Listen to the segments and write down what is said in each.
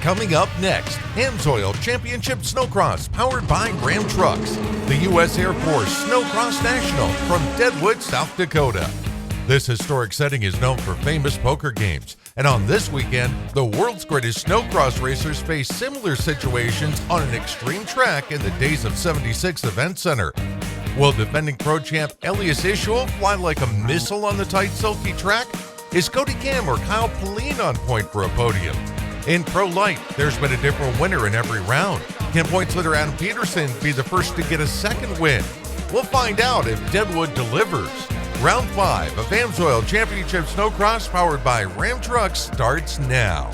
Coming up next, AMSOIL Championship Snocross powered by Ram Trucks. The U.S. Air Force Snocross National from Deadwood, South Dakota. This historic setting is known for famous poker games. And on this weekend, the world's greatest snowcross racers face similar situations on an extreme track in the Days of 76 Event Center. Will defending pro champ Elias Ishul fly like a missile on the tight, silky track? Is Cody Cam or Kyle Pauline on point for a podium? In Pro Light, there's been a different winner in every round. Can points leader Adam Peterson be the first to get a second win? We'll find out if Deadwood delivers. Round 5 of AMSOIL Championship Snocross powered by Ram Trucks starts now.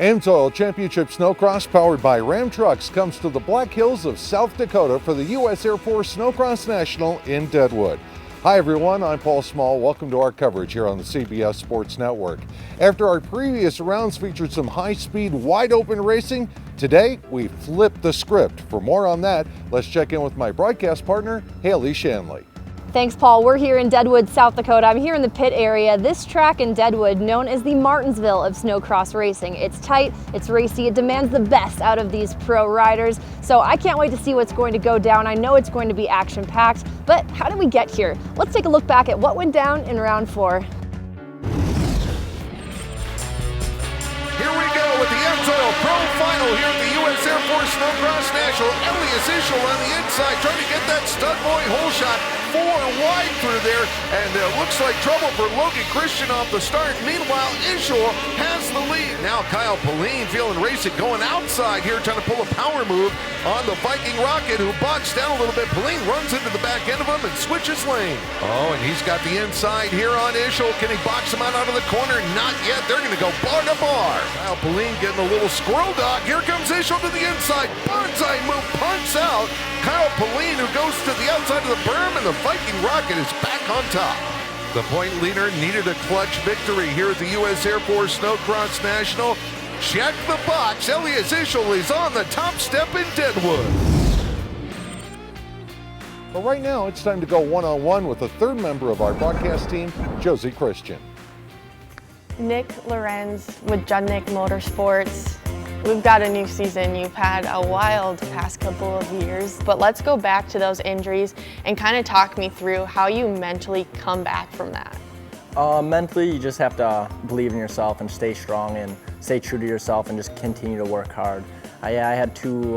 AMSOIL Championship Snocross powered by Ram Trucks comes to the Black Hills of South Dakota for the U.S. Air Force Snocross National in Deadwood. Hi everyone, I'm Paul Small. Welcome to our coverage here on the CBS Sports Network. After our previous rounds featured some high-speed, wide-open racing, today we flipped the script. For more on that, let's check in with my broadcast partner, Haley Shanley. Thanks, Paul. We're here in Deadwood, South Dakota. I'm here in the pit area. This track in Deadwood, known as the Martinsville of snowcross racing. It's tight, it's racy, it demands the best out of these pro riders. So I can't wait to see what's going to go down. I know it's going to be action-packed, but how did we get here? Let's take a look back at what went down in round 4. Here we go with the AMSOIL Pro Final here at the U.S. Air Force Snocross National. Elias Ishul on the inside trying to get that stud boy hole shot. 4 wide through there, and it looks like trouble for Josie Christian off the start. Meanwhile, Ishul has the lead. Now Kyle Pauline feeling racing, going outside here, trying to pull a power move on the Viking Rocket, who boxed down a little bit. Pauline runs into the back end of him and switches lane. Oh, and he's got the inside here on Ishul. Can he box him out onto the corner? Not yet. They're going to go bar to bar. Kyle Pauline getting a little squirrel dog. Here comes Ishul to the inside. Bonsai move, punts out. Kyle Pauline, who goes to the outside of the berm, and the Viking Rocket is back on top. The point leader needed a clutch victory here at the U.S. Air Force Snocross National. Check the box. Elias Ishul is on the top step in Deadwood. But right now, it's time to go one-on-one with the third member of our broadcast team, Josie Christian. Nick Lorenz with Judnick Motorsports. We've got a new season. You've had a wild past couple of years, but let's go back to those injuries and kind of talk me through how you mentally come back from that. Mentally, you just have to believe in yourself and stay strong and stay true to yourself and just continue to work hard. I had 2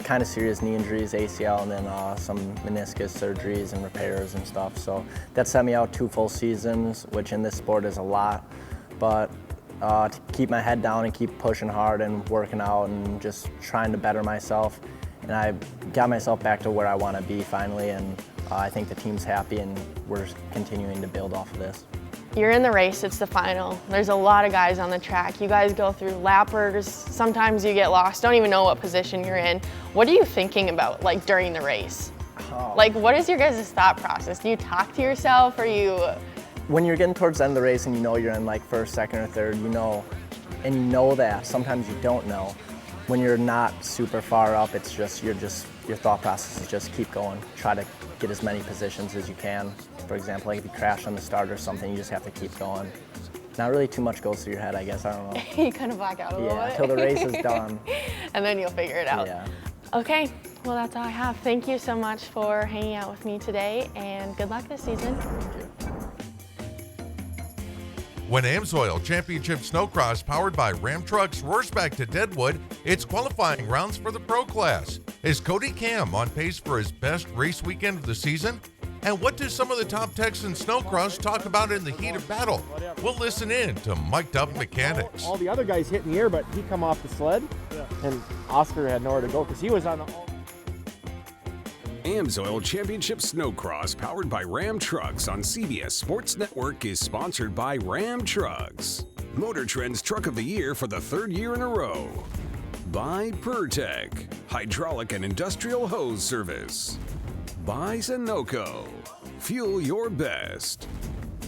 kind of serious knee injuries, ACL, and then some meniscus surgeries and repairs and stuff. So that set me out 2 full seasons, which in this sport is a lot. But to keep my head down and keep pushing hard and working out and just trying to better myself. And I got myself back to where I want to be finally, and I think the team's happy and we're continuing to build off of this. You're in the race, it's the final. There's a lot of guys on the track. You guys go through lappers, sometimes you get lost, don't even know what position you're in. What are you thinking about, like, during the race? Like, what is your guys' thought process? Do you talk to yourself, or you... When you're getting towards the end of the race and you know you're in like first, second, or third, you know that. Sometimes you don't know. When you're not super far up, it's just your thought process is just keep going. Try to get as many positions as you can. For example, like if you crash on the start or something, you just have to keep going. Not really too much goes through your head, I guess. I don't know. You kind of black out a little bit. Yeah, until the race is done. And then you'll figure it out. Yeah. Okay, well that's all I have. Thank you so much for hanging out with me today, and good luck this season. Thank you. When AMSOIL Championship Snocross powered by Ram Trucks roars back to Deadwood, it's qualifying rounds for the pro class. Is Cody Cam on pace for his best race weekend of the season? And what do some of the top techs in snowcross talk about in the heat of battle? We'll listen in to Mic'd Up Mechanics. All the other guys hit in the air, but he come off the sled, and Oscar had nowhere to go because he was on the... AMSOIL Championship Snocross, powered by Ram Trucks on CBS Sports Network, is sponsored by Ram Trucks. Motor Trend's Truck of the Year for the 3rd year in a row. By PurTech, hydraulic and industrial hose service. By Sunoco, fuel your best.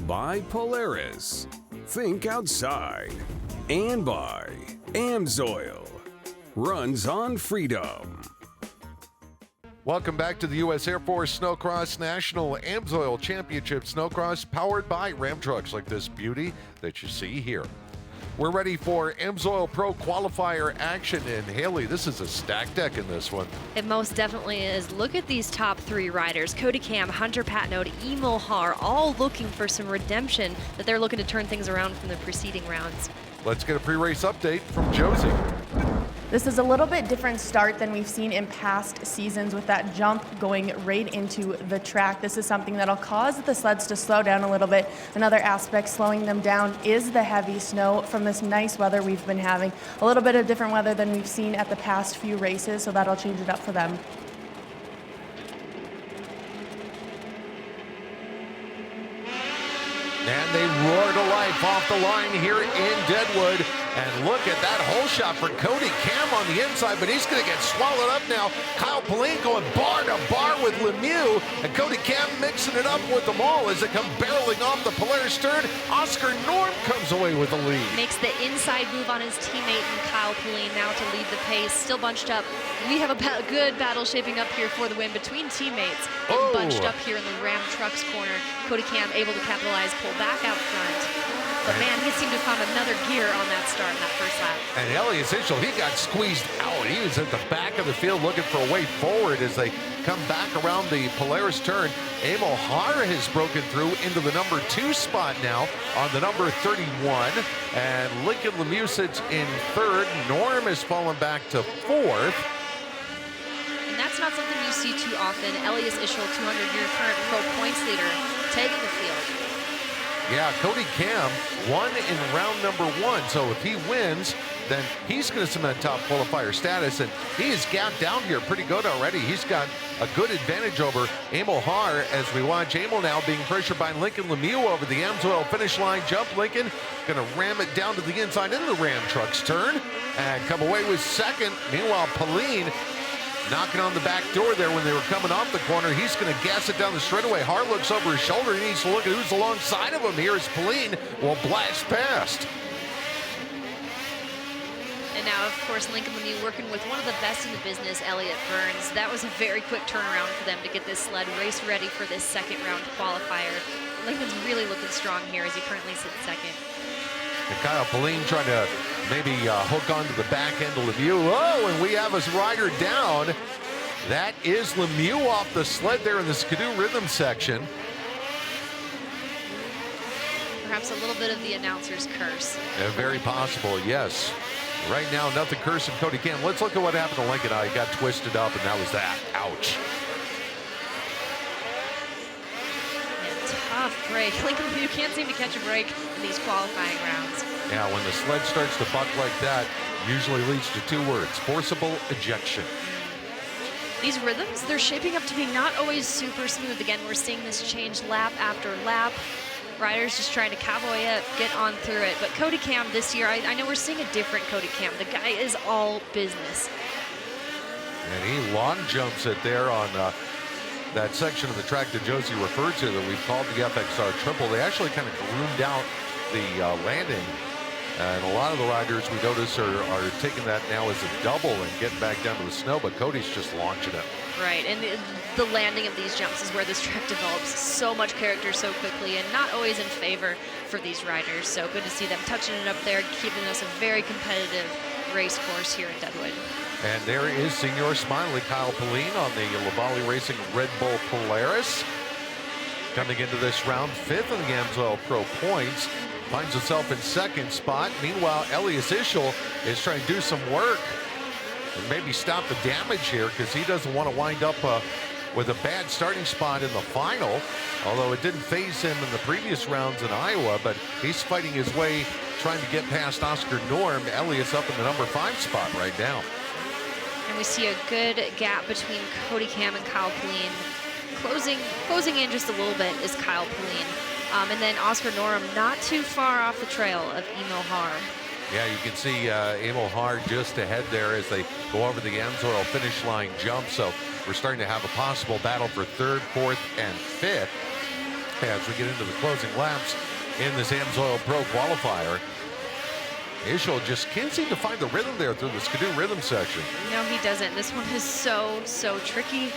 By Polaris, think outside. And by AMSOIL, runs on freedom. Welcome back to the U.S. Air Force Snowcross National AMSOIL Championship Snowcross, powered by Ram trucks like this beauty that you see here. We're ready for AMSOIL Pro Qualifier action, and Haley, this is a stacked deck in this one. It most definitely is. Look at these top 3 riders. Cody Cam, Hunter Patnode, Emil Haar, all looking for some redemption that they're looking to turn things around from the preceding rounds. Let's get a pre-race update from Josie. This is a little bit different start than we've seen in past seasons with that jump going right into the track. This is something that'll cause the sleds to slow down a little bit. Another aspect slowing them down is the heavy snow from this nice weather we've been having. A little bit of different weather than we've seen at the past few races, so that'll change it up for them. And they roar to life off the line here in Deadwood. And look at that hole shot for Cody Cam on the inside, but he's going to get swallowed up now. Kyle Pauline going bar to bar with Lemieux, and Cody Cam mixing it up with them all as they come barreling off the Polaris turn. Oscar Norm comes away with the lead. Makes the inside move on his teammate and Kyle Pauline now to lead the pace. Still bunched up. We have a good battle shaping up here for the win between teammates. And bunched up here in the Ram Trucks corner. Cody Cam able to capitalize, pull back out front. But man, he seemed to find another gear on that start in that first lap. And Elias Ischel, he got squeezed out. He was at the back of the field looking for a way forward as they come back around the Polaris turn. Emil Haar has broken through into the number 2 spot now on the number 31. And Lincoln Lemieux sits in 3rd. Norm has fallen back to 4th. And that's not something you see too often. Elias Ischel, 200-year current pro points leader, taking the field. Yeah, Cody Cam won in round number 1, so if he wins, then he's going to cement top qualifier status, and he is gapped down here pretty good already. He's got a good advantage over Emil Haar as we watch Emil now being pressured by Lincoln Lemieux over the AMSOIL finish line jump. Lincoln going to ram it down to the inside into the Ram Trucks turn and come away with 2nd. Meanwhile, Pauline knocking on the back door there when they were coming off the corner. He's going to gas it down the straightaway. Haar looks over his shoulder. He needs to look at who's alongside of him. Here's Pauline will blast past. And now, of course, Lincoln Lemieux working with one of the best in the business, Elliot Burns. That was a very quick turnaround for them to get this sled race ready for this 2nd round qualifier. Lincoln's really looking strong here as he currently sits 2nd. And Kyle Pauline trying to maybe hook onto the back end of Lemieux. Oh, and we have his rider down. That is Lemieux off the sled there in the Skidoo rhythm section. Perhaps a little bit of the announcer's curse. Very possible, yes. Right now, nothing cursing Cody Cam. Let's look at what happened to Lincoln. He got twisted up, and that was that. Ouch. Tough break. Lincoln Lemieux can't seem to catch a break in these qualifying rounds. Yeah, when the sled starts to buck like that, usually leads to 2 words: forcible ejection. These rhythms, they're shaping up to be not always super smooth. Again, we're seeing this change lap after lap. Riders just trying to cowboy up, get on through it. But Cody Cam this year, I know we're seeing a different Cody Cam. The guy is all business. And he long jumps it there on that section of the track that Josie referred to that we've called the FXR Triple. They actually kind of groomed out the landing. And a lot of the riders we notice are taking that now as a double and getting back down to the snow, but Cody's just launching it. Right, and the landing of these jumps is where this track develops so much character so quickly and not always in favor for these riders. So good to see them touching it up there, keeping us a very competitive race course here in Deadwood. And there is Senior Smiley Kyle Pauline on the Lavalley Racing Red Bull Polaris. Coming into this round, 5th in the AMSOIL Pro points. Finds himself in 2nd spot. Meanwhile, Elias Ischel is trying to do some work and maybe stop the damage here because he doesn't want to wind up with a bad starting spot in the final. Although it didn't faze him in the previous rounds in Iowa, but he's fighting his way, trying to get past Oscar Norm. Elias up in the number 5 spot right now. And we see a good gap between Cody Cam and Kyle Pauline. Closing in just a little bit is Kyle Pauline. And then Oscar Norum not too far off the trail of Emil Haar. Yeah, you can see Emil Haar just ahead there as they go over the AMSOIL finish line jump. So we're starting to have a possible battle for third, fourth, and fifth as we get into the closing laps in this AMSOIL Pro Qualifier. Ischel just can't seem to find the rhythm there through the Skidoo rhythm section. No, he doesn't. This one is so tricky.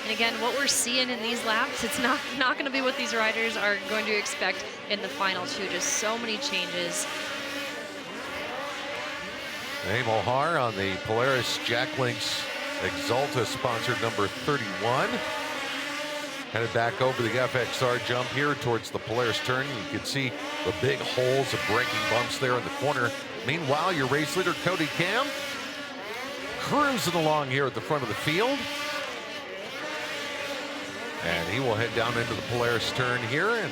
And again, what we're seeing in these laps, it's not going to be what these riders are going to expect in the final two. Just so many changes. Emil Haar on the Polaris Jack Links Exalta sponsored number 31. Headed back over the FXR jump here towards the Polaris turn. You can see the big holes of braking bumps there in the corner. Meanwhile, your race leader, Cody Cam, cruising along here at the front of the field. And he will head down into the Polaris turn here and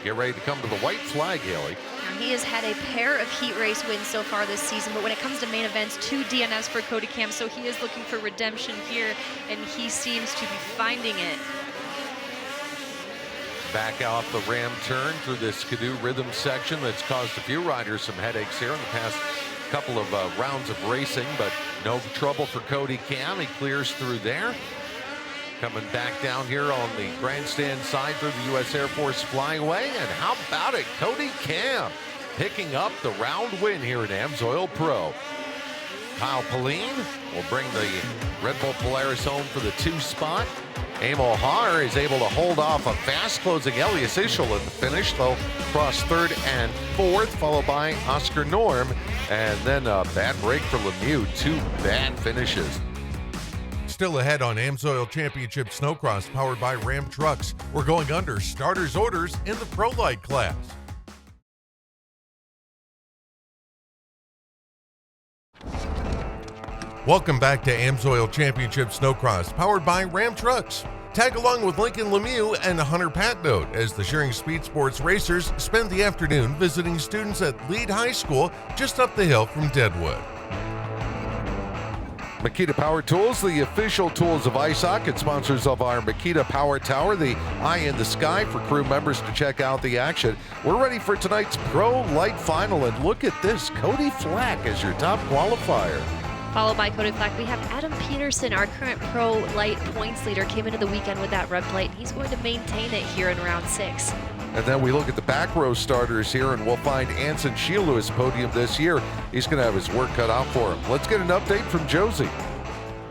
get ready to come to the white flag, Haley. Now, he has had a pair of heat race wins so far this season, but when it comes to main events, 2 DNFs for Cody Cam, so he is looking for redemption here, and he seems to be finding it. Back out the ram turn through this Skidoo rhythm section that's caused a few riders some headaches here in the past couple of rounds of racing, but no trouble for Cody Cam. He clears through there. Coming back down here on the grandstand side through the U.S. Air Force Flyway. And how about it? Cody Cam picking up the round win here at AMSOIL Pro. Kyle Pauline will bring the Red Bull Polaris home for the 2 spot. Emil Haar is able to hold off a fast-closing Elias Ischel at the finish. They'll cross 3rd and 4th, followed by Oscar Norm. And then a bad break for Lemieux. 2 bad finishes. Still ahead on AMSOIL Championship Snowcross powered by Ram Trucks. We're going under starters orders in the Pro Light class. Welcome back to AMSOIL Championship Snowcross powered by Ram Trucks. Tag along with Lincoln Lemieux and Hunter Patnote as the Shearing Speed Sports racers spend the afternoon visiting students at Lead High School just up the hill from Deadwood. Makita Power Tools, the official tools of ISOC and sponsors of our Makita Power Tower, the eye in the sky for crew members to check out the action. We're ready for tonight's Pro Light Final, and look at this, Cody Flack as your top qualifier. Followed by Cody Flack, we have Adam Peterson, our current Pro Light points leader, came into the weekend with that red plate. He's going to maintain it here in round 6. And then we look at the back row starters here, and we'll find Anson Shielew's podium this year. He's going to have his work cut out for him. Let's get an update from Josie.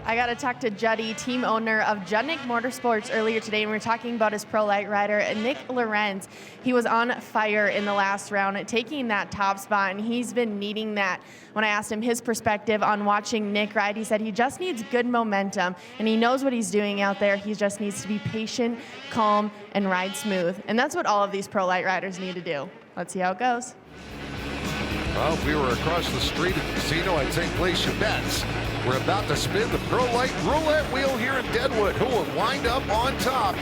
I got to talk to Juddy, team owner of Judnick Motorsports, earlier today, and we were talking about his pro light rider, Nick Lorenz. He was on fire in the last round, taking that top spot, and he's been needing that. When I asked him his perspective on watching Nick ride, he said he just needs good momentum, and he knows what he's doing out there. He just needs to be patient, calm, and ride smooth. And that's what all of these pro light riders need to do. Let's see how it goes. Well, if we were across the street at the casino, I'd say place your bets. We're about to spin the Pro Light roulette wheel here in Deadwood. Who will wind up on top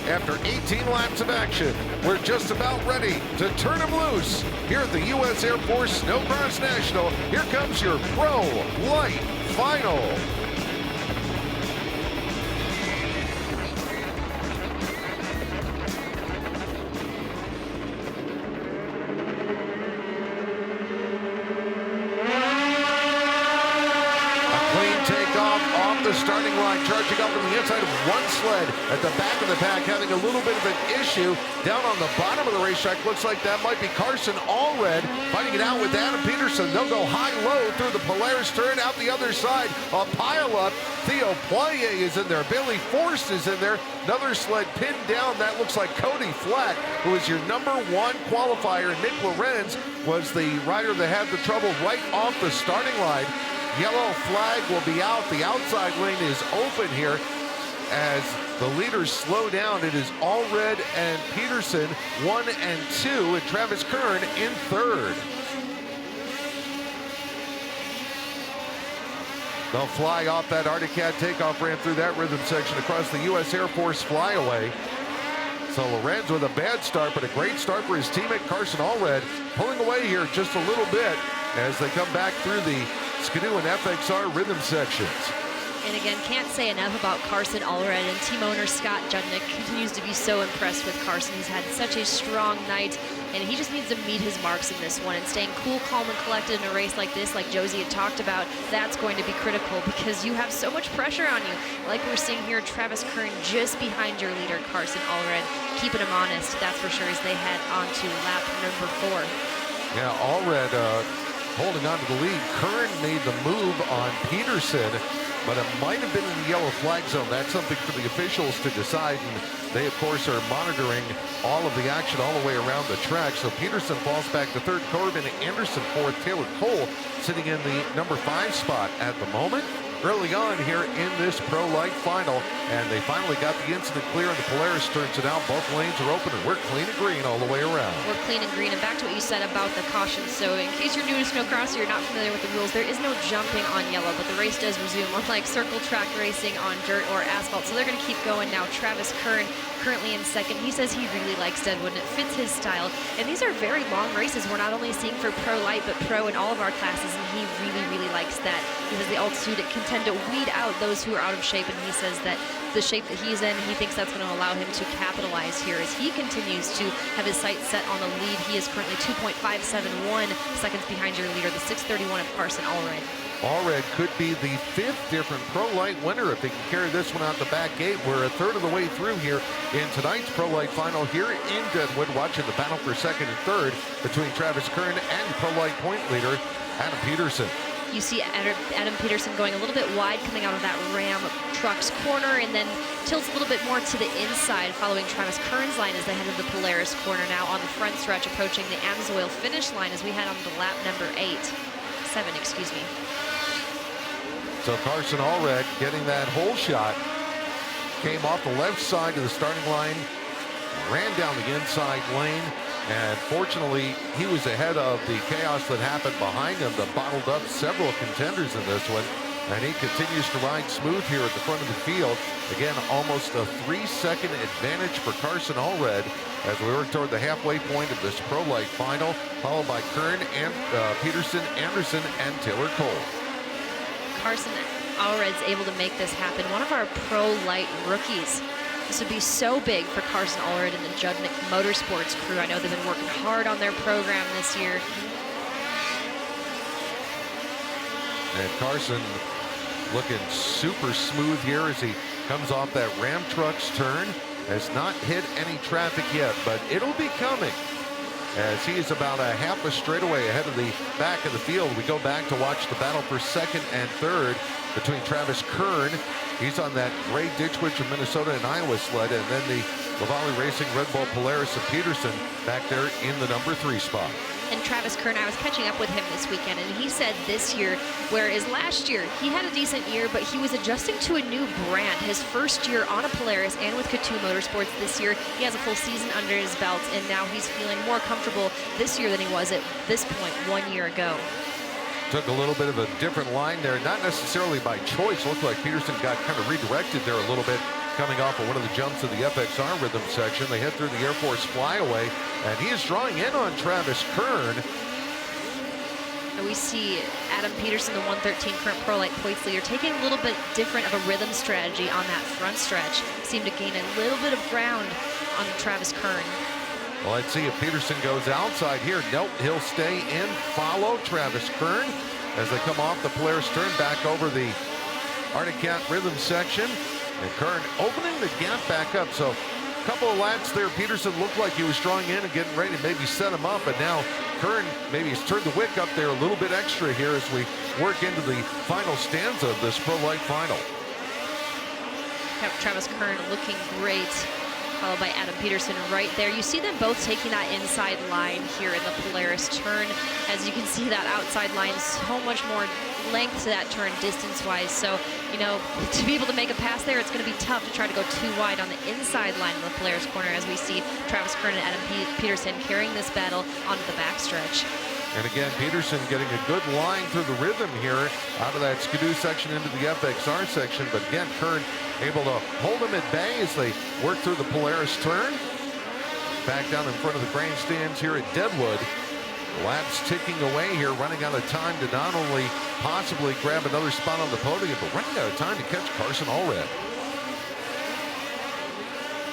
after 18 laps of action? We're just about ready to turn them loose here at the U.S. Air Force Snowcross National. Here comes your Pro Light Final. The starting line, charging up on the inside of one sled at the back of the pack, having a little bit of an issue down on the bottom of the racetrack. Looks like that might be Carson Allred fighting it out with Adam Peterson. They'll go high-low through the Polaris turn, out the other side, a pile-up. Theo Poirier is in there. Billy Forst is in there. Another sled pinned down. That looks like Cody Flack, who is your number 1 qualifier. Nick Lorenz was the rider that had the trouble right off the starting line. Yellow flag will be out. The outside lane is open here as the leaders slow down. It is Allred and Peterson 1 and 2, and Travis Kern in 3rd. They'll fly off that Arctic Cat takeoff ramp through that rhythm section across the U.S. Air Force flyaway. So Lorenz with a bad start, but a great start for his teammate Carson Allred, pulling away here just a little bit as they come back through the Skidoo and FXR rhythm sections. And again, can't say enough about Carson Allred, and team owner Scott Judnick continues to be so impressed with Carson. He's had such a strong night, and he just needs to meet his marks in this one. And staying cool, calm, and collected in a race like this, like Josie had talked about, that's going to be critical because you have so much pressure on you. Like we're seeing here, Travis Kern just behind your leader, Carson Allred, keeping him honest, that's for sure, as they head on to lap number 4. Yeah, Allred holding on to the lead. Kern made the move on Peterson, but it might have been in the yellow flag zone. That's something for the officials to decide, and they, of course, are monitoring all of the action all the way around the track. So Peterson falls back to third, Corbin Anderson fourth, Taylor Cole sitting in the number 5 spot at the moment. Early on here in this Pro Light final, and they finally got the incident clear, and the Polaris turns it out. Both lanes are open, and we're clean and green all the way around. We're clean and green, and back to what you said about the caution. So in case you're new to Snocross, you're not familiar with the rules, there is no jumping on yellow, but the race does resume, unlike circle track racing on dirt or asphalt. So they're going to keep going now. Travis Kern currently in second. He says he really likes Deadwood, and it fits his style. And these are very long races. We're not only seeing for Pro Light, but Pro in all of our classes, and he really, really likes that. He says the altitude, it can tend to weed out those who are out of shape, and he says that the shape that he's in, he thinks that's going to allow him to capitalize here as he continues to have his sights set on the lead. He is currently 2.571 seconds behind your leader, the 6:31 of Carson Allred. Allred could be the 5th different Pro Light winner if they can carry this one out the back gate. We're a third of the way through here in tonight's Pro Light final here in Deadwood, watching the battle for second and third between Travis Kern and Pro Light point leader Adam Peterson. You see Adam Peterson going a little bit wide coming out of that Ram Trucks corner, and then tilts a little bit more to the inside following Travis Kern's line as they head to the Polaris corner now on the front stretch, approaching the AMSOIL finish line as we head on to lap number 7, excuse me. So Carson Allred getting that hole shot, came off the left side of the starting line, ran down the inside lane, and fortunately he was ahead of the chaos that happened behind him that bottled up several contenders in this one, and he continues to ride smooth here at the front of the field. Again, almost a 3-second advantage for Carson Allred as we work toward the halfway point of this Pro Light final, followed by Kern and Peterson, Anderson, and Taylor Cole. Carson Allred's able to make this happen. One of our Pro Light rookies. This would be so big for Carson Allred and the Judnick Motorsports crew. I know they've been working hard on their program this year. And Carson looking super smooth here as he comes off that Ram Trucks turn. Has not hit any traffic yet, but it'll be coming as he is about a half a straightaway ahead of the back of the field. We go back to watch the battle for second and third between Travis Kern. He's on that gray Ditch Witch of Minnesota and Iowa sled, and then the Lavallee Racing Red Bull Polaris of Peterson back there in the number 3 spot. And Travis Kern, I was catching up with him this weekend, and he said this year, whereas last year he had a decent year, but he was adjusting to a new brand. His first year on a Polaris and with K2 Motorsports this year, he has a full season under his belt, and now he's feeling more comfortable this year than he was at this point 1 year ago. Took a little bit of a different line there, not necessarily by choice. Looked like Peterson got kind of redirected there a little bit, coming off of one of the jumps of the FXR rhythm section. They head through the Air Force flyaway, and he is drawing in on Travis Kern. And we see Adam Peterson, the 113 current Pro Light points leader, taking a little bit different of a rhythm strategy on that front stretch. Seemed to gain a little bit of ground on Travis Kern. Well, let's see if Peterson goes outside here. Nope, he'll stay in, follow Travis Kern as they come off the Polaris turn back over the Arctic Cat rhythm section. And Kern opening the gap back up. So a couple of laps there, Peterson looked like he was drawing in and getting ready to maybe set him up. But now Kern maybe has turned the wick up there a little bit extra here as we work into the final stanza of this Pro Light final. Travis Kern looking great, followed by Adam Peterson right there. You see them both taking that inside line here in the Polaris turn. As you can see, that outside line, so much more length to that turn distance-wise. So, you know, to be able to make a pass there, it's going to be tough to try to go too wide on the inside line of the Polaris corner as we see Travis Kern and Adam Peterson carrying this battle onto the backstretch. And again, Peterson getting a good line through the rhythm here out of that Skidoo section into the FXR section. But again, Kern able to hold him at bay as they work through the Polaris turn. Back down in front of the grandstands here at Deadwood. Laps ticking away here, running out of time to not only possibly grab another spot on the podium, but running out of time to catch Carson Allred.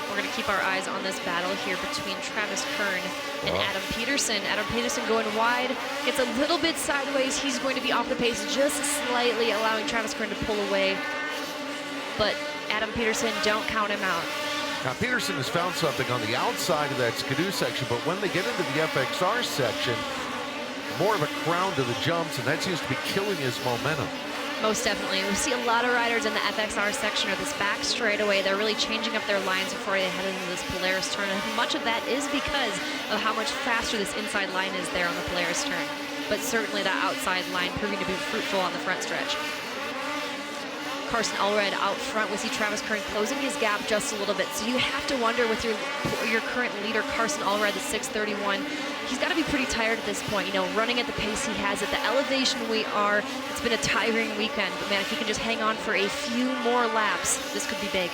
We're going to keep our eyes on this battle here between Travis Kern and Adam Peterson. Adam Peterson going wide, gets a little bit sideways. He's going to be off the pace just slightly, allowing Travis Kern to pull away. But Adam Peterson, don't count him out. Now, Peterson has found something on the outside of that Skidoo section, but when they get into the FXR section, more of a crown to the jumps, and that seems to be killing his momentum. Most definitely. We see a lot of riders in the FXR section or this back straightaway. They're really changing up their lines before they head into this Polaris turn. And much of that is because of how much faster this inside line is there on the Polaris turn. But certainly that outside line proving to be fruitful on the front stretch. Carson Allred out front. We see Travis Kern closing his gap just a little bit. So you have to wonder with your current leader, Carson Allred, the 631. He's got to be pretty tired at this point, you know, running at the pace he has at the elevation we are. It's been a tiring weekend, but man, if he can just hang on for a few more laps, this could be big.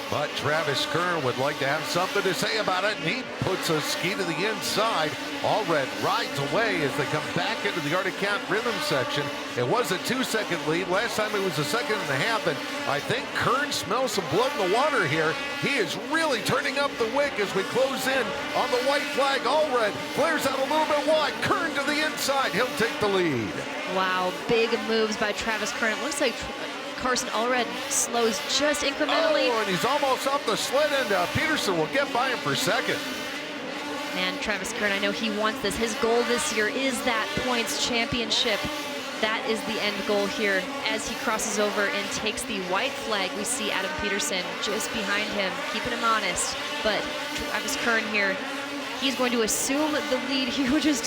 But Travis Kern would like to have something to say about it, and he puts a ski to the inside. Allred rides away as they come back into the Arctic Cat rhythm section. It was a 2-second lead. Last time it was a 1.5 seconds, and I think Kern smells some blood in the water here. He is really turning up the wick as we close in on the white flag. Allred flares out a little bit wide. Kern to the inside. He'll take the lead. Wow, big moves by Travis Kern. It looks like Carson Allred slows just incrementally. Oh, and he's almost off the sled, and Peterson will get by him for second. Man, Travis Kern, I know he wants this. His goal this year is that points championship. That is the end goal here. As he crosses over and takes the white flag, we see Adam Peterson just behind him, keeping him honest. But Travis Kern here, he's going to assume the lead here, which is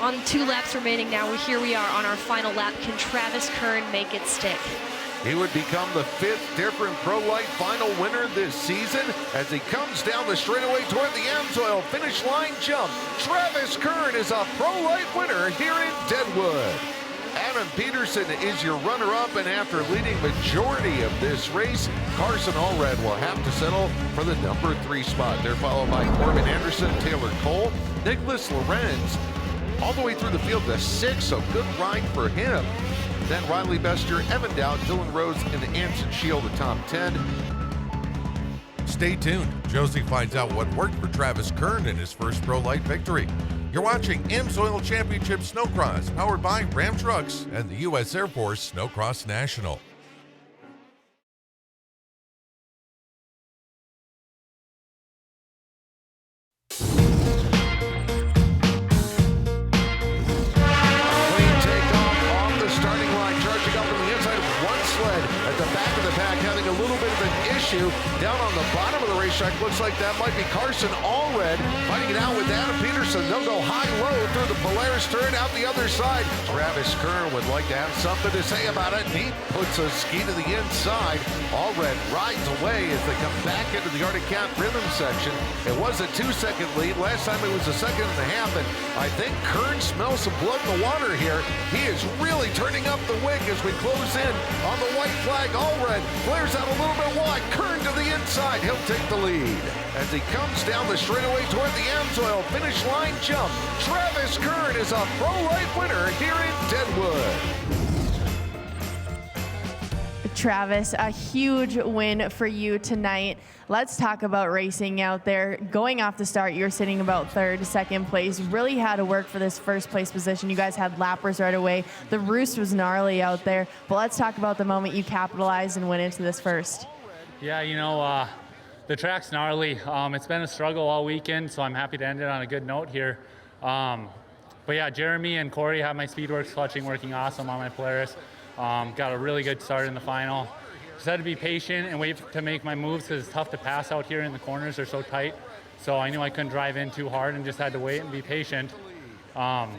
on 2 laps remaining now. Here we are on our final lap. Can Travis Kern make it stick? He would become the 5th different Pro Light final winner this season as he comes down the straightaway toward the AMSOIL finish line jump. Travis Kern is a Pro Light winner here in Deadwood. Adam Peterson is your runner-up, and after leading majority of this race, Carson Allred will have to settle for the number 3 spot. They're followed by Corbin Anderson, Taylor Cole, Nicholas Lorenz, all the way through the field to 6, so good ride for him. Then Riley Bester, Evan Dowd, Dylan Rose, and Anson Shield, the top 10. Stay tuned. Josie finds out what worked for Travis Kern in his first Pro Light victory. You're watching AMSOIL Championship Snowcross, powered by Ram Trucks and the U.S. Air Force Snowcross National. Down on the bottom of the racetrack, looks like that might be Carson Allred fighting it out with Adam Peterson. They'll go high-low through the Polaris turn out the other side. Travis Kern would like to have something to say about it, and he puts a ski to the inside. Allred rides away as they come back into the Arctic Cat rhythm section. It was a 2-second lead. Last time it was a 1.5 seconds, and I think Kern smells some blood in the water here. He is really turning up the wick as we close in on the white flag. Allred flares out a little bit wide. Kern to the inside, he'll take the lead. As he comes down the straightaway toward the AMSOIL finish line jump, Travis Kern is a Pro Light winner here in Deadwood. Travis, a huge win for you tonight. Let's talk about racing out there. Going off the start, you're sitting about 3rd, 2nd place. Really had to work for this 1st place position. You guys had lappers right away. The roost was gnarly out there. But let's talk about the moment you capitalized and went into this first. Yeah, you know, the track's gnarly. It's been a struggle all weekend, so I'm happy to end it on a good note here. But yeah, Jeremy and Corey have my Speedworks clutching working awesome on my Polaris. Got a really good start in the final. Just had to be patient and wait to make my moves because it's tough to pass out here in the corners. They're so tight. So I knew I couldn't drive in too hard and just had to wait and be patient. But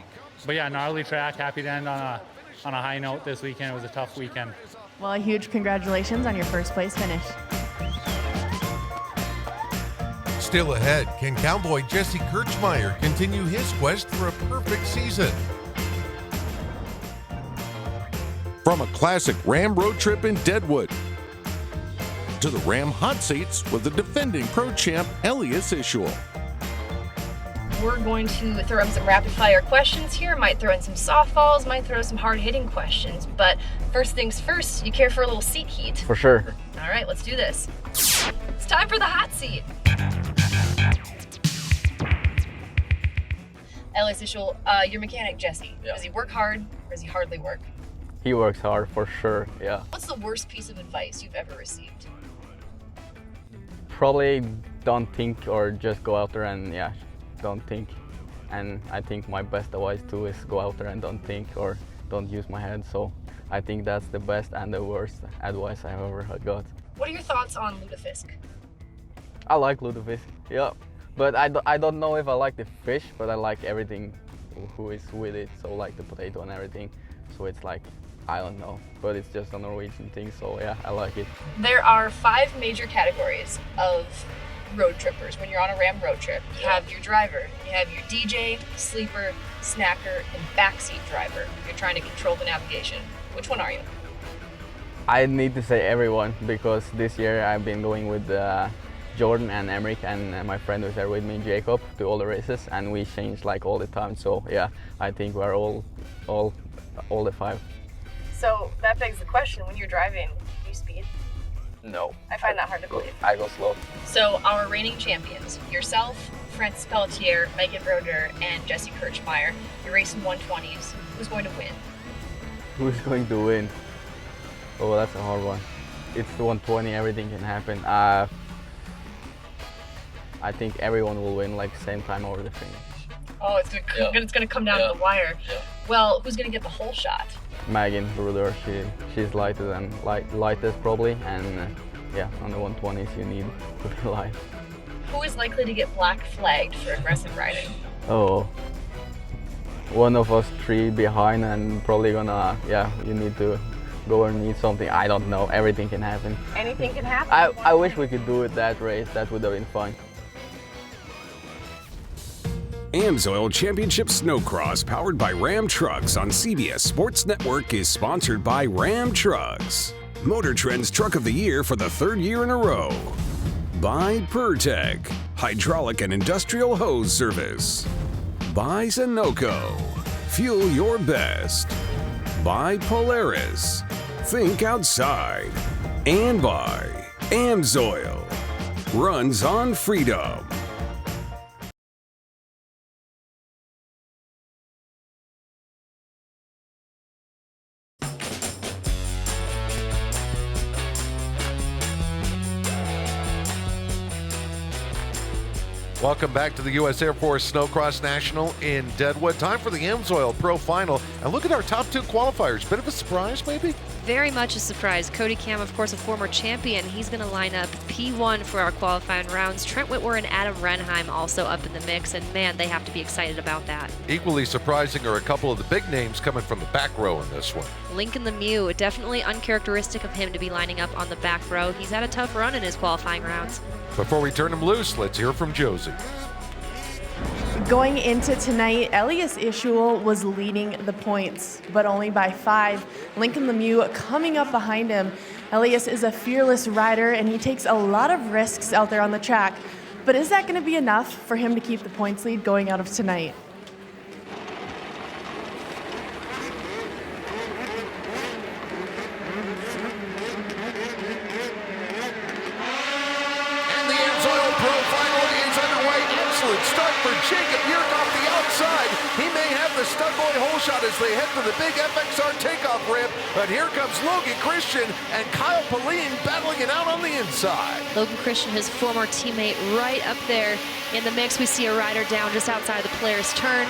yeah, gnarly track. Happy to end on a high note this weekend. It was a tough weekend. Well, a huge congratulations on your 1st place finish. Still ahead, can cowboy Jesse Kirchmeier continue his quest for a perfect season? From a classic Ram road trip in Deadwood to the Ram hot seats with the defending pro champ Elias Ishoel. we're going to throw in some rapid fire questions here. Might throw in some softballs, might throw some hard hitting questions. But first things first, you care for a little seat heat? For sure. All right, let's do this. It's time for the hot seat. Elias Ischel, your mechanic, Jesse, does he work hard or does he hardly work? He works hard for sure, yeah. What's the worst piece of advice you've ever received? Probably don't think or just go out there and don't think. And I think my best advice too is go out there and don't think or don't use my head. So I think that's the best and the worst advice I've ever got. What are your thoughts on lutefisk? I like lutefisk, yeah. But I don't know if I like the fish, but I like everything who is with it. So like the potato and everything. So it's like, I don't know, but it's just a Norwegian thing. So yeah, I like it. There are 5 major categories of road trippers. When you're on a Ram road trip, you have your driver, you have your DJ, sleeper, snacker, and backseat driver. You're trying to control the navigation. Which one are you? I need to say everyone, because this year I've been going with Jordan and Emmerich and my friend who's there with me, Jacob, to all the races, and we change like all the time. So yeah, I think we're all the 5. So that begs the question, when you're driving, do you speed? No. I find that hard to believe. I go slow. So our reigning champions, yourself, Francis Pelletier, Megan Roeder, and Josie Kirchmeier, you're racing 120s. Who's going to win? Who's going to win? Oh, that's a hard one. It's the 120, everything can happen. I think everyone will win like same time over the finish. Oh, it's gonna come down to the wire. Yeah. Well, who's gonna get the whole shot? Megan Roeder, she's lighter than lightest probably, and on the 120s you need to be light. Who is likely to get black flagged for aggressive riding? Oh, one of us 3 behind, and probably gonna you need to go and need something. I don't know. Everything can happen. Anything can happen. I wish we could do it that race. That would have been fun. AMSOIL Championship Snowcross, powered by Ram Trucks on CBS Sports Network, is sponsored by Ram Trucks. Motor Trend's Truck of the Year for the 3rd year in a row. By PurTech, hydraulic and industrial hose service. By Sunoco, fuel your best. By Polaris, think outside. And by AMSOIL, runs on freedom. Welcome back to the U.S. Air Force Snowcross National in Deadwood. Time for the AMSOIL Pro Final. And look at our top 2 qualifiers. Bit of a surprise, maybe? Very much a surprise. Cody Cam, of course, a former champion. He's going to line up P1 for our qualifying rounds. Trent Whitwer and Adam Renheim also up in the mix, and man, they have to be excited about that. Equally surprising are a couple of the big names coming from the back row in this one. Lincoln Lemieux, definitely uncharacteristic of him to be lining up on the back row. He's had a tough run in his qualifying rounds. Before we turn him loose, let's hear from Josie. Going into tonight, Elias Ischel was leading the points, but only by 5. Lincoln Lemieux coming up behind him. Elias is a fearless rider, and he takes a lot of risks out there on the track. But is that going to be enough for him to keep the points lead going out of tonight? Start for Jacob Yerk off the outside. He may have the stud boy hole shot as they head to the big FXR takeoff ramp, but here comes Logan Christian and Kyle Pauline battling it out on the inside. Logan Christian, his former teammate, right up there in the mix. We see a rider down just outside the Polaris turn.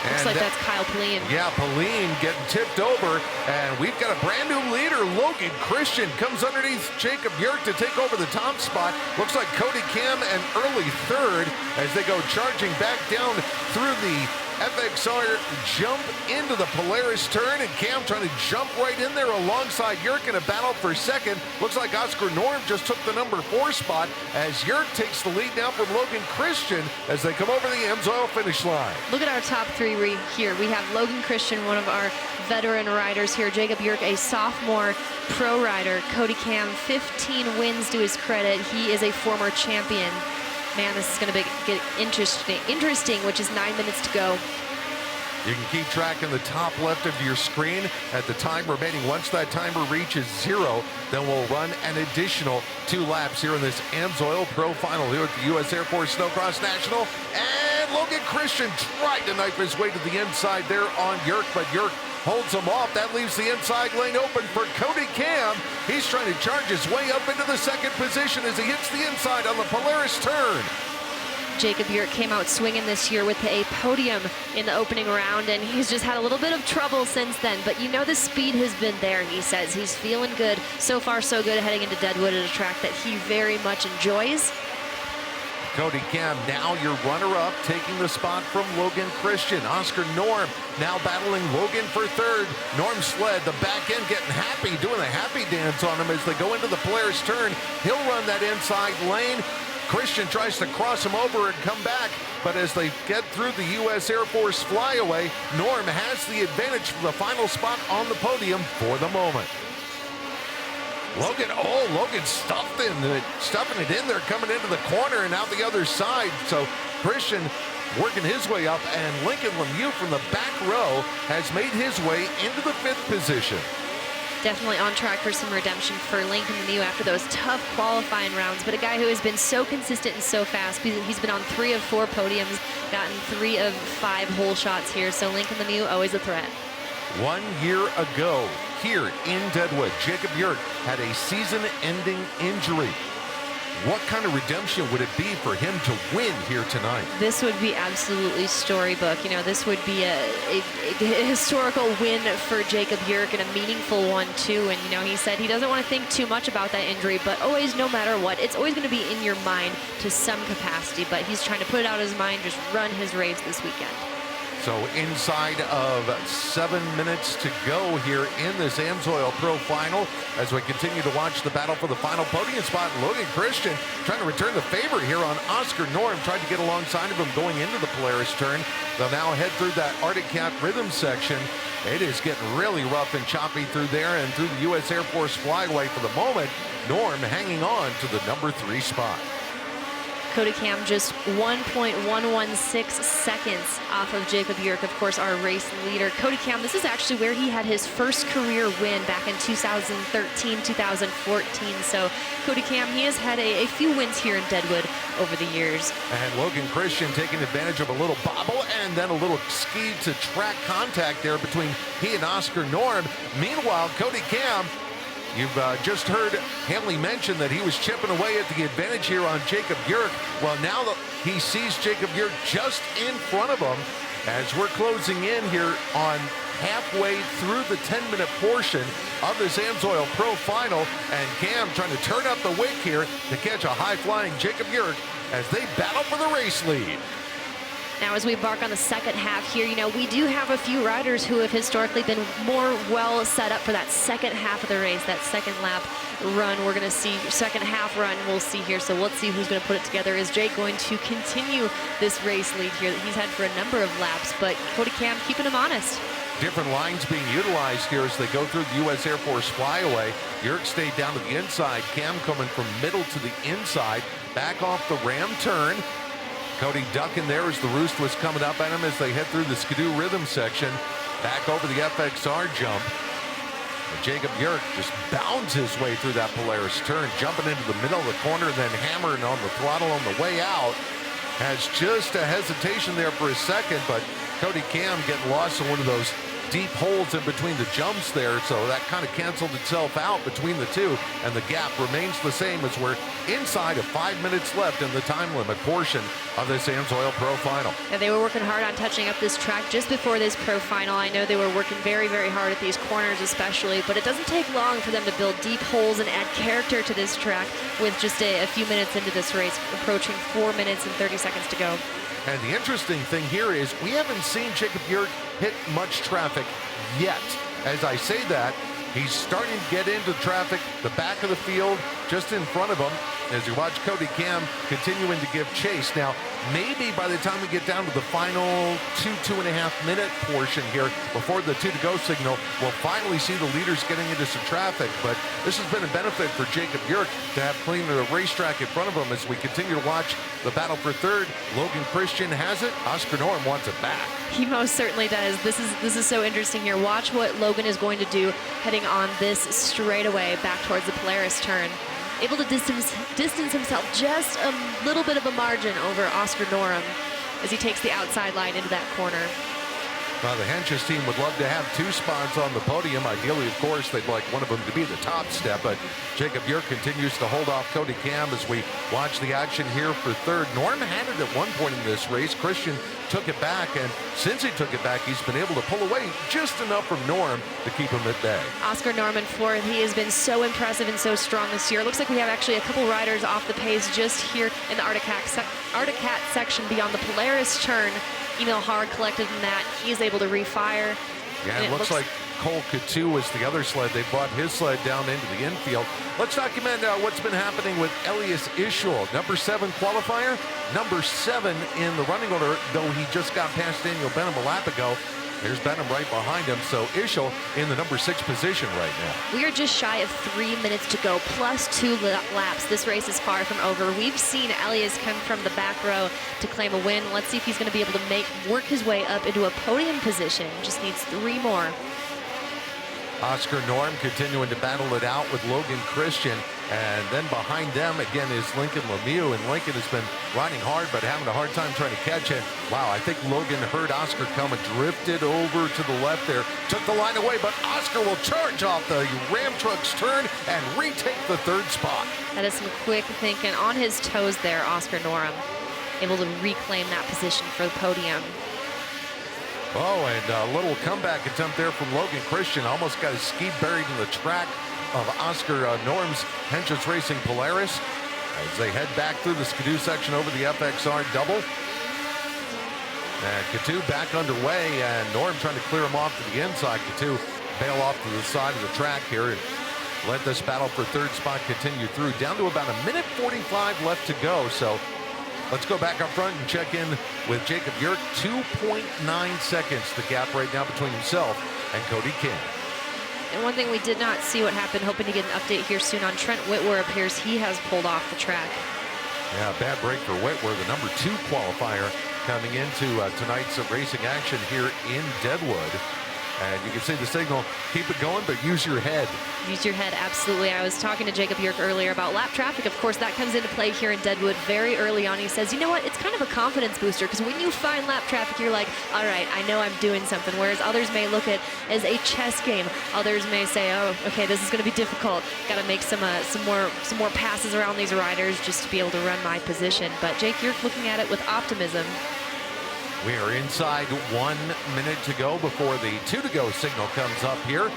Looks like that's Kyle Pauline. Yeah, Pauline getting tipped over, and we've got a brand new leader. Logan Christian comes underneath Jacob Yerk to take over the top spot. Looks like Cody Cam an early 3rd as they go charging back down through the FXR jump into the Polaris turn, and Cam trying to jump right in there alongside Yerk in a battle for 2nd. Looks like Oscar Norm just took the number 4 spot as Yerk takes the lead now from Logan Christian as they come over the AMSOIL finish line. Look at our top 3 here. We have Logan Christian, one of our veteran riders here. Jacob Yerk, a sophomore pro rider. Cody Cam, 15 wins to his credit. He is a former champion. Man, this is going to get interesting, which is 9 minutes to go. You can keep track in the top left of your screen at the time remaining. Once that timer reaches 0, then we'll run an additional 2 laps here in this AMSOIL Pro Final here at the U.S. Air Force Snocross National. And Logan Christian tried to knife his way to the inside there on Yerk, but Yerk holds him off. That leaves the inside lane open for Cody Cam. He's trying to charge his way up into the second position as he hits the inside on the Polaris turn. Jacob Yerk came out swinging this year with a podium in the opening round, and he's just had a little bit of trouble since then. But you know the speed has been there, he says. He's feeling good. So far, so good heading into Deadwood at a track that he very much enjoys. Cody Cam, now your runner-up, taking the spot from Logan Christian. Oscar Norm now battling Logan for third. Norm sled, the back end getting happy, doing a happy dance on him as they go into the Polaris turn. He'll run that inside lane. Christian tries to cross him over and come back, but as they get through the U.S. Air Force flyaway, Norm has the advantage for the final spot on the podium for the moment. Logan stuffing it in there, coming into the corner and out the other side. So Christian working his way up, and Lincoln Lemieux from the back row has made his way into the 5th position. Definitely on track for some redemption for Lincoln Lemieux after those tough qualifying rounds, but a guy who has been so consistent and so fast. He's been on 3 of 4 podiums, gotten 3 of 5 hole shots here, so Lincoln Lemieux always a threat. 1 year ago, here in Deadwood, Jacob Yerk had a season-ending injury. What kind of redemption would it be for him to win here tonight? This would be absolutely storybook. You know, this would be a historical win for Jacob Yerk, and a meaningful one too. And you know, he said he doesn't want to think too much about that injury, but always, no matter what, it's always going to be in your mind to some capacity. But he's trying to put it out of his mind, just run his race this weekend. So inside of 7 minutes to go here in this AMSOIL Pro Final as we continue to watch the battle for the final podium spot. Logan Christian trying to return the favor here on Oscar Norm, tried to get alongside of him going into the Polaris turn. They'll now head through that Arctic Cat rhythm section. It is getting really rough and choppy through there and through the U.S. Air Force flyaway for the moment. Norm hanging on to the number 3 spot. Cody Cam just 1.116 seconds off of Jacob Yerk, of course, our race leader. Cody Cam, this is actually where he had his first career win back in 2013, 2014. So Cody Cam, he has had a few wins here in Deadwood over the years. And Logan Christian taking advantage of a little bobble and then a little ski to track contact there between he and Oscar Norm. Meanwhile, Cody Cam, you've just heard Hanley mention that he was chipping away at the advantage here on Jacob Yerk. Well, now that he sees Jacob Yerk just in front of him as we're closing in here on halfway through the 10-minute portion of this AMSOIL Pro Final, and Cam trying to turn up the wick here to catch a high-flying Jacob Yerk as they battle for the race lead. Now, as we embark on the second half here, you know, we do have a few riders who have historically been more well set up for that second half of the race, that second lap run. We're going to see second half run we'll see here. So let's see who's going to put it together. Is Jake going to continue this race lead here that he's had for a number of laps? But Cody Cam keeping him honest. Different lines being utilized here as they go through the U.S. Air Force flyaway. Yerk stayed down to the inside. Cam coming from middle to the inside. Back off the ram turn. Cody ducking there as the roost was coming up at him as they head through the Skidoo rhythm section. Back over the FXR jump. And Jacob Yerk just bounds his way through that Polaris turn, jumping into the middle of the corner, then hammering on the throttle on the way out. Has just a hesitation there for a second, but Cody Cam getting lost in one of those deep holes in between the jumps there, so that kind of canceled itself out between the two, and the gap remains the same as we're inside of 5 minutes left in the time limit portion of this AMSOIL Pro Final. And they were working hard on touching up this track just before this Pro Final. I know they were working very, very hard at these corners especially, but it doesn't take long for them to build deep holes and add character to this track with just a few minutes into this race, approaching 4 minutes and 30 seconds to go. And the interesting thing here is we haven't seen Jacob Yerk hit much traffic yet. As I say that, he's starting to get into traffic, the back of the field, just in front of him. as you watch Cody Cam continuing to give chase. Now, maybe by the time we get down to the final 2.5 minute portion here, before the 2 to go signal, we'll finally see the leaders getting into some traffic. But this has been a benefit for Jacob Bjork to have clean the racetrack in front of him as we continue to watch the battle for third. Logan Christian has it. Oscar Norm wants it back. He most certainly does. This is so interesting here. Watch what Logan is going to do heading on this straightaway back towards the Polaris turn. Able to distance himself just a little bit of a margin over Oscar Norum as he takes the outside line into that corner. The Henches team would love to have 2 spots on the podium. Ideally, of course, they'd like one of them to be the top step, but Jacob Bjork continues to hold off Cody Cam as we watch the action here for third. Norm had it at one point in this race. Christian took it back, and since he took it back, he's been able to pull away just enough from Norm to keep him at bay. Oscar Norman fourth. He has been so impressive and so strong this year. It looks like we have actually a couple riders off the pace just here in the Articat section beyond the Polaris turn. Emil Hard collected in that. He is able to refire. Yeah, it looks like Cole Coutu was the other sled. They brought his sled down into the infield. Let's document what's been happening with Elias Ischel. Number 7 qualifier, number 7 in the running order, though he just got past Daniel Benham a lap ago. There's Benham right behind him, so Ischel in the number 6 position right now. We are just shy of 3 minutes to go, plus 2 laps. This race is far from over. We've seen Elias come from the back row to claim a win. Let's see if he's going to be able to work his way up into a podium position. Just needs 3 more. Oscar Norm continuing to battle it out with Logan Christian. And then behind them again is Lincoln Lemieux, and Lincoln has been riding hard but having a hard time trying to catch it. Wow, I think Logan heard Oscar come and drifted over to the left there, took the line away, but Oscar will charge off the Ram truck's turn and retake the 3rd spot. That is some quick thinking on his toes there, Oscar Norum, able to reclaim that position for the podium. Oh, and a little comeback attempt there from Logan Christian. Almost got his ski buried in the track of Oscar Norm's Henches Racing Polaris as they head back through the Skidoo section over the FXR double. And Coutu back underway, and Norm trying to clear him off to the inside. Coutu bail off to the side of the track here and let this battle for 3rd spot continue through. Down to about 1:45 left to go, so let's go back up front and check in with Jacob Bjork. 2.9 seconds the gap right now between himself and Cody Cam. And one thing we did not see what happened, hoping to get an update here soon on Trent Whitwer. Appears he has pulled off the track. Yeah, bad break for Whitwer, the number 2 qualifier coming into tonight's racing action here in Deadwood. And you can see the signal, keep it going, but use your head. Use your head, absolutely. I was talking to Jacob Bjork earlier about lap traffic. Of course, that comes into play here in Deadwood very early on. He says, you know what, it's kind of a confidence booster, because when you find lap traffic, you're like, all right, I know I'm doing something. Whereas others may look at it as a chess game. Others may say, oh, okay, this is going to be difficult. Got to make some more passes around these riders just to be able to run my position. But Jake, you're looking at it with optimism. We are inside 1 minute to go before the 2 to go signal comes up here.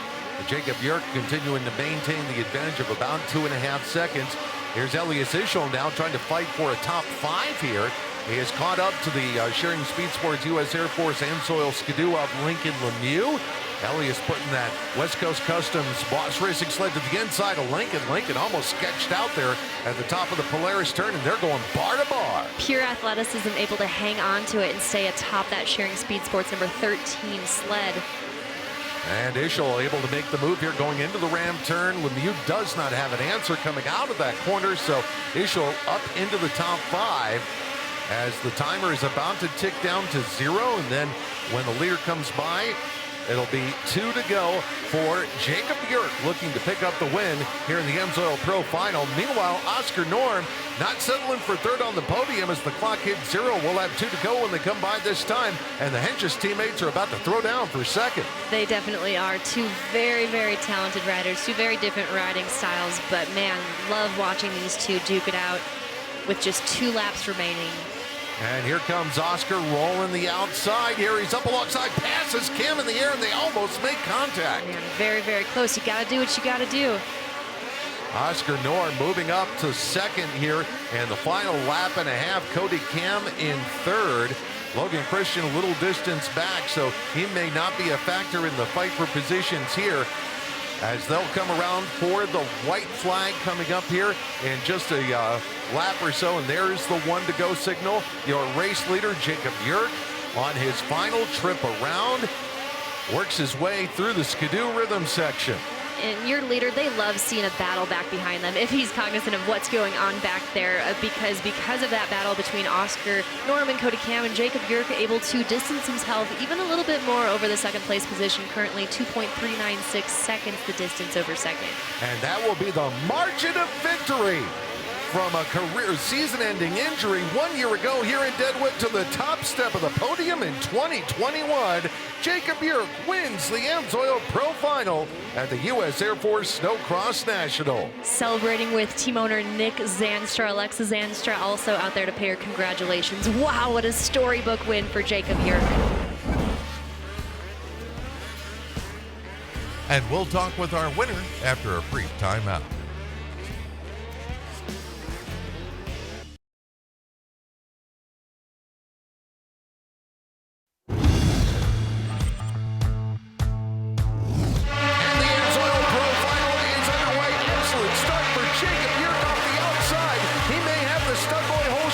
Jacob Bjork continuing to maintain the advantage of about 2.5 seconds. Here's Elias Ischel now trying to fight for a top 5 here. He has caught up to the Sharing Speed Sports U.S. Air Force AMSOIL Skidoo of Lincoln Lemieux. Elias putting that West Coast Customs Boss Racing sled to the inside of Lincoln. Lincoln almost sketched out there at the top of the Polaris turn, and they're going bar to bar. Pure athleticism, able to hang on to it and stay atop that Sharing Speed Sports number 13 sled. And Ischel able to make the move here going into the Ram turn. Lemieux does not have an answer coming out of that corner, so Ischel up into the top 5 as the timer is about to tick down to 0, and then when the leader comes by, it'll be 2 to go for Jacob Bjork looking to pick up the win here in the AMSOIL Pro Final. Meanwhile, Oscar Norm not settling for 3rd on the podium as the clock hits 0. We'll have 2 to go when they come by this time, and the Henches teammates are about to throw down for 2nd. They definitely are. 2 very, very talented riders, 2 very different riding styles, but man, love watching these 2 duke it out with just 2 laps remaining. And here comes Oscar rolling the outside here. He's up alongside, passes Cam in the air, and they almost make contact. Man, very, very close. You got to do what you got to do. Oscar Norm moving up to 2nd here, and the final lap and a half. Cody Cam in 3rd. Logan Christian a little distance back, so he may not be a factor in the fight for positions here. as they'll come around for the white flag coming up here in just a lap or so. And there's the 1 to go signal. Your race leader, Jacob Yerk, on his final trip around, works his way through the skidoo rhythm section. And your leader, they love seeing a battle back behind them if he's cognizant of what's going on back there, because of that battle between Oscar, Norman, Cody Cam, and Jacob Yerk, able to distance himself even a little bit more over the second place position, currently 2.396 seconds the distance over second. And that will be the margin of victory from a career season-ending injury 1 year ago here in Deadwood to the top step of the podium in 2021. Jacob Yerk wins the AMSOIL Pro Final at the U.S. Air Force Snocross National. Celebrating with team owner Nick Zanstra. Alexa Zanstra also out there to pay her congratulations. Wow, what a storybook win for Jacob Yerk. And we'll talk with our winner after a brief timeout.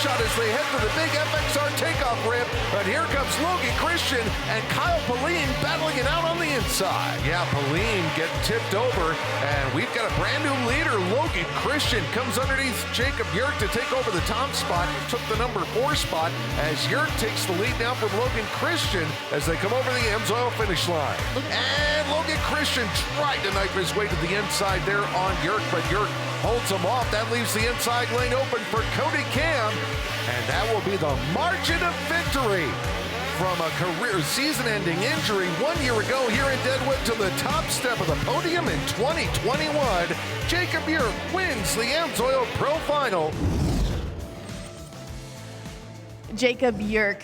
As they head to the big FXR takeoff ramp, but here comes Josie Christian and Kyle Pauline battling it out on the inside. Yeah, Pauline getting tipped over, and we've got a brand new leader. Josie Christian comes underneath Jacob Yerk to take over the top spot. Took the number 4 spot as Yerk takes the lead now from Josie Christian as they come over the AMSOIL finish line. And Josie Christian tried to knife his way to the inside there on Yerk, but Yerk holds him off. That leaves the inside lane open for Cody Cam. And that will be the margin of victory from a career season-ending injury 1 year ago here in Deadwood to the top step of the podium in 2021. Jacob Yerk wins the AMSOIL Pro Final. Jacob Yerk,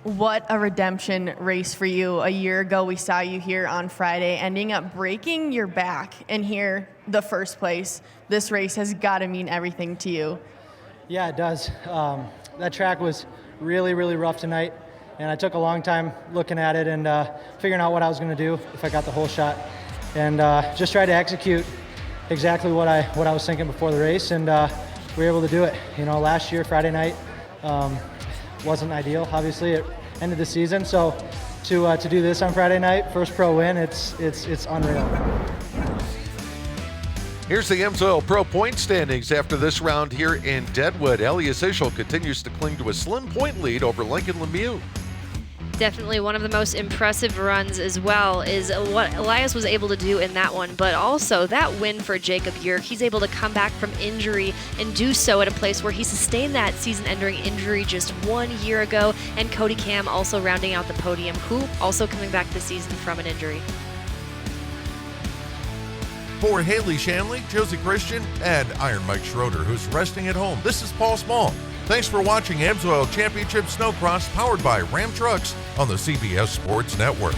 what a redemption race for you. A year ago, we saw you here on Friday, ending up breaking your back, and here, the first place. This race has got to mean everything to you. Yeah, it does. That track was really, really rough tonight, and I took a long time looking at it and figuring out what I was going to do if I got the whole shot, and just tried to execute exactly what I was thinking before the race, and we were able to do it. You know, last year Friday night wasn't ideal. Obviously, it ended the season, so to do this on Friday night, first pro win, it's unreal. Here's the AMSOIL Pro point standings after this round here in Deadwood. Elias Ischel continues to cling to a slim point lead over Lincoln Lemieux. Definitely one of the most impressive runs as well is what Elias was able to do in that one, but also that win for Jacob Yerk. He's able to come back from injury and do so at a place where he sustained that season-ending injury just 1 year ago, and Cody Cam also rounding out the podium, who also coming back this season from an injury. For Haley Shanley, Josie Christian, and Iron Mike Schroeder, who's resting at home, this is Paul Small. Thanks for watching AMSOIL Championship Snocross, powered by Ram Trucks on the CBS Sports Network.